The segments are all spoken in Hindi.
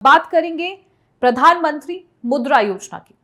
बात करेंगे प्रधानमंत्री मुद्रा योजना की।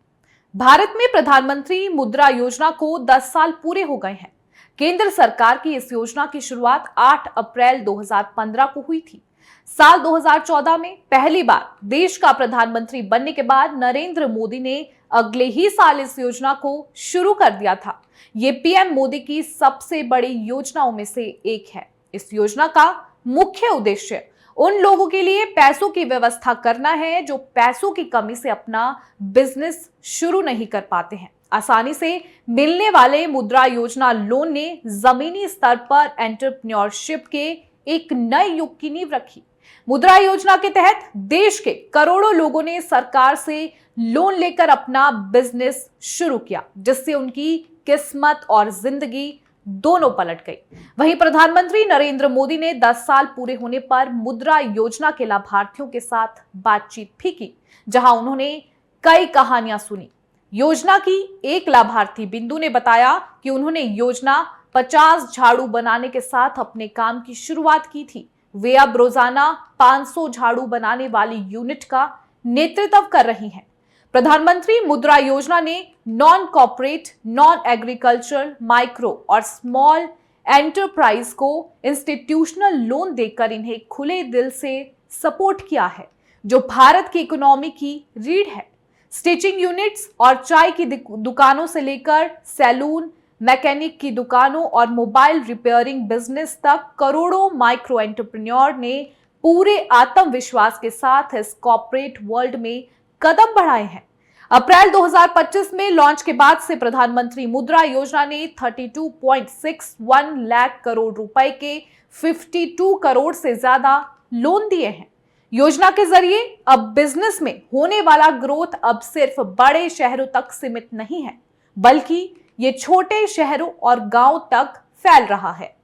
भारत में प्रधानमंत्री मुद्रा योजना को 10 साल पूरे हो गए हैं। केंद्र सरकार की इस योजना की शुरुआत 8 अप्रैल 2015 को हुई थी। साल 2014 में पहली बार देश का प्रधानमंत्री बनने के बाद नरेंद्र मोदी ने अगले ही साल इस योजना को शुरू कर दिया था। ये पीएम मोदी की सबसे बड़ी योजनाओं में से एक है। इस योजना का मुख्य उद्देश्य उन लोगों के लिए पैसों की व्यवस्था करना है जो पैसों की कमी से अपना बिजनेस शुरू नहीं कर पाते हैं। आसानी से मिलने वाले मुद्रा योजना लोन ने जमीनी स्तर पर एंटरप्रेन्योरशिप के एक नए युग की नींव रखी। मुद्रा योजना के तहत देश के करोड़ों लोगों ने सरकार से लोन लेकर अपना बिजनेस शुरू किया, जिससे उनकी किस्मत और जिंदगी दोनों पलट गई। वहीं प्रधानमंत्री नरेंद्र मोदी ने 10 साल पूरे होने पर मुद्रा योजना के लाभार्थियों के साथ बातचीत भी की, जहां उन्होंने कई कहानियां सुनी। योजना की एक लाभार्थी बिंदु ने बताया कि उन्होंने योजना 50 झाड़ू बनाने के साथ अपने काम की शुरुआत की थी। वे अब रोजाना 500 झाड़ू बनाने वाली यूनिट का नेतृत्व कर रही हैं। प्रधानमंत्री मुद्रा योजना ने non corporate, non agricultural, micro और स्मॉल एंटरप्राइज को इंस्टीट्यूशनल लोन देकर इन्हें खुले दिल से सपोर्ट किया है, जो भारत की इकोनॉमी की रीढ़ है। स्टिचिंग यूनिट्स और चाय की दुकानों से लेकर सैलून, मैकेनिक की दुकानों और मोबाइल रिपेयरिंग बिजनेस तक करोड़ों माइक्रो एंटरप्रेन्योर ने पूरे आत्मविश्वास के साथ इस कॉर्पोरेट वर्ल्ड में कदम बढ़ाए हैं। अप्रैल 2025 में लॉन्च के बाद से प्रधानमंत्री मुद्रा योजना ने 32.61 लाख करोड़ रुपए के 52 करोड़ से ज्यादा लोन दिए हैं। योजना के जरिए अब बिजनेस में होने वाला ग्रोथ अब सिर्फ बड़े शहरों तक सीमित नहीं है, बल्कि ये छोटे शहरों और गांव तक फैल रहा है।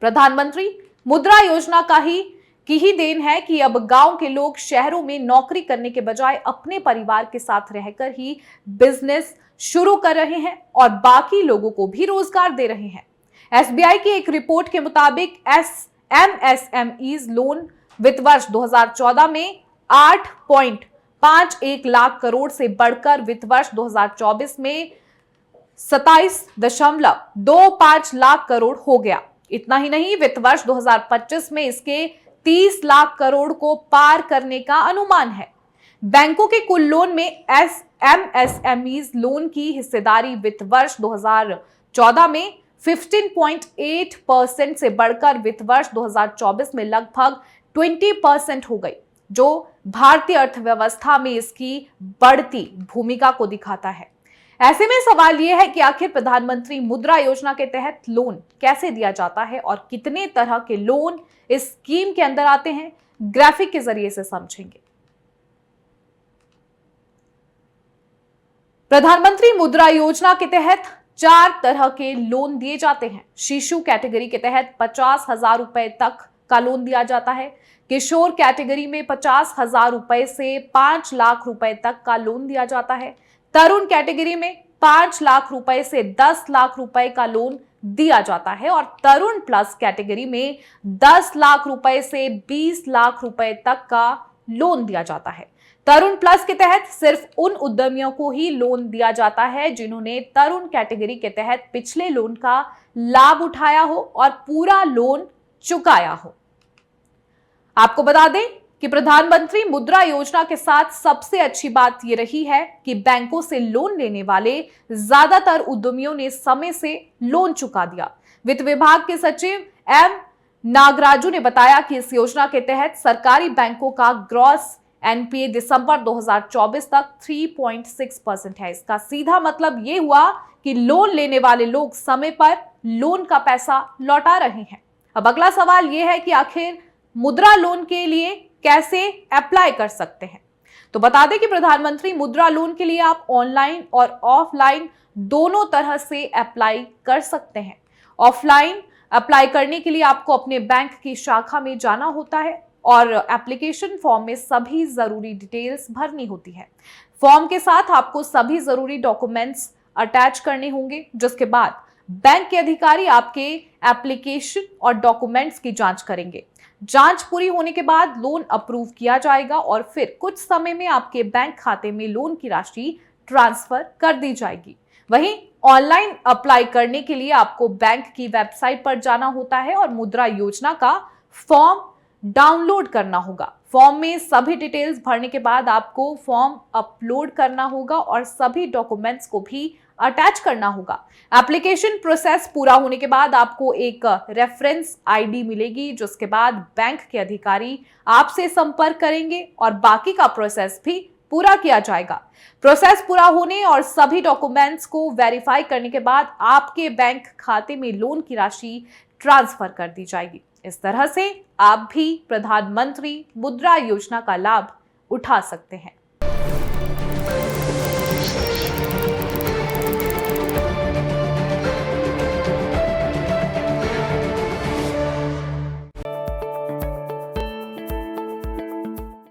प्रधानमंत्री मुद्रा योजना की ही देन है कि अब गांव के लोग शहरों में नौकरी करने के बजाय अपने परिवार के साथ रहकर ही बिजनेस शुरू कर रहे हैं और बाकी लोगों को भी रोजगार दे रहे हैं। एसबीआई की एक रिपोर्ट के मुताबिक एमएसएमईज लोन वित्त वर्ष 2014 में 8.51 लाख करोड़ से बढ़कर वित्त वर्ष 2024 में 27.25 लाख करोड़ हो गया। इतना ही नहीं, वित्त वर्ष 2025 में इसके 30 लाख करोड़ को पार करने का अनुमान है। बैंकों के कुल लोन में एमएसएमईज लोन की हिस्सेदारी वित्त वर्ष 2014 में 15.8% से बढ़कर वित्त वर्ष 2024 में लगभग 20% हो गई, जो भारतीय अर्थव्यवस्था में इसकी बढ़ती भूमिका को दिखाता है। ऐसे में सवाल यह है कि आखिर प्रधानमंत्री मुद्रा योजना के तहत लोन कैसे दिया जाता है और कितने तरह के लोन इस स्कीम के अंदर आते हैं, ग्राफिक के जरिए से समझेंगे। प्रधानमंत्री मुद्रा योजना के तहत 4 तरह के लोन दिए जाते हैं। शिशु कैटेगरी के तहत 50,000 रुपए तक का लोन दिया जाता है। किशोर कैटेगरी में 50,000 रुपए से 5 लाख रुपए तक का लोन दिया जाता है। तरुण कैटेगरी में 5 लाख रुपए से 10 लाख रुपए का लोन दिया जाता है और तरुण प्लस कैटेगरी में 10 लाख रुपए से 20 लाख रुपए तक का लोन दिया जाता है। तरुण प्लस के तहत सिर्फ उन उद्यमियों को ही लोन दिया जाता है जिन्होंने तरुण कैटेगरी के तहत पिछले लोन का लाभ उठाया हो और पूरा लोन चुकाया हो। आपको बता दें कि प्रधानमंत्री मुद्रा योजना के साथ सबसे अच्छी बात यह रही है कि बैंकों से लोन लेने वाले ज्यादातर उद्यमियों ने समय से लोन चुका दिया। वित्त विभाग के सचिव एम नागराजू ने बताया कि इस योजना के तहत सरकारी बैंकों का ग्रॉस एनपीए दिसंबर 2024 तक 3.6% है। इसका सीधा मतलब यह हुआ कि लोन लेने वाले लोग समय पर लोन का पैसा लौटा रहे हैं। अब अगला सवाल यह है कि आखिर मुद्रा लोन के लिए कैसे अप्लाई कर सकते हैं। तो बता दें कि प्रधानमंत्री मुद्रा लोन के लिए आप ऑनलाइन और ऑफलाइन दोनों तरह से अप्लाई कर सकते हैं। ऑफलाइन अप्लाई करने के लिए आपको अपने बैंक की शाखा में जाना होता है और एप्लीकेशन फॉर्म में सभी जरूरी डिटेल्स भरनी होती है। फॉर्म के साथ आपको सभी जरूरी डॉक्यूमेंट्स अटैच करने होंगे, जिसके बाद बैंक के अधिकारी आपके एप्लीकेशन और डॉक्यूमेंट्स की जांच करेंगे। जांच पूरी होने के बाद लोन अप्रूव किया जाएगा और फिर कुछ समय में आपके बैंक खाते में लोन की राशि ट्रांसफर कर दी जाएगी। वहीं ऑनलाइन अप्लाई करने के लिए आपको बैंक की वेबसाइट पर जाना होता है और मुद्रा योजना का फॉर्म डाउनलोड करना होगा। फॉर्म में सभी डिटेल्स भरने के बाद आपको फॉर्म अपलोड करना होगा और सभी डॉक्यूमेंट्स को भी अटैच करना होगा। एप्लीकेशन प्रोसेस पूरा होने के बाद आपको एक रेफरेंस आईडी मिलेगी, जिसके बाद बैंक के अधिकारी आपसे संपर्क करेंगे और बाकी का प्रोसेस भी पूरा किया जाएगा। प्रोसेस पूरा होने और सभी डॉक्यूमेंट्स को वेरीफाई करने के बाद आपके बैंक खाते में लोन की राशि ट्रांसफर कर दी जाएगी। इस तरह से आप भी प्रधानमंत्री मुद्रा योजना का लाभ उठा सकते हैं।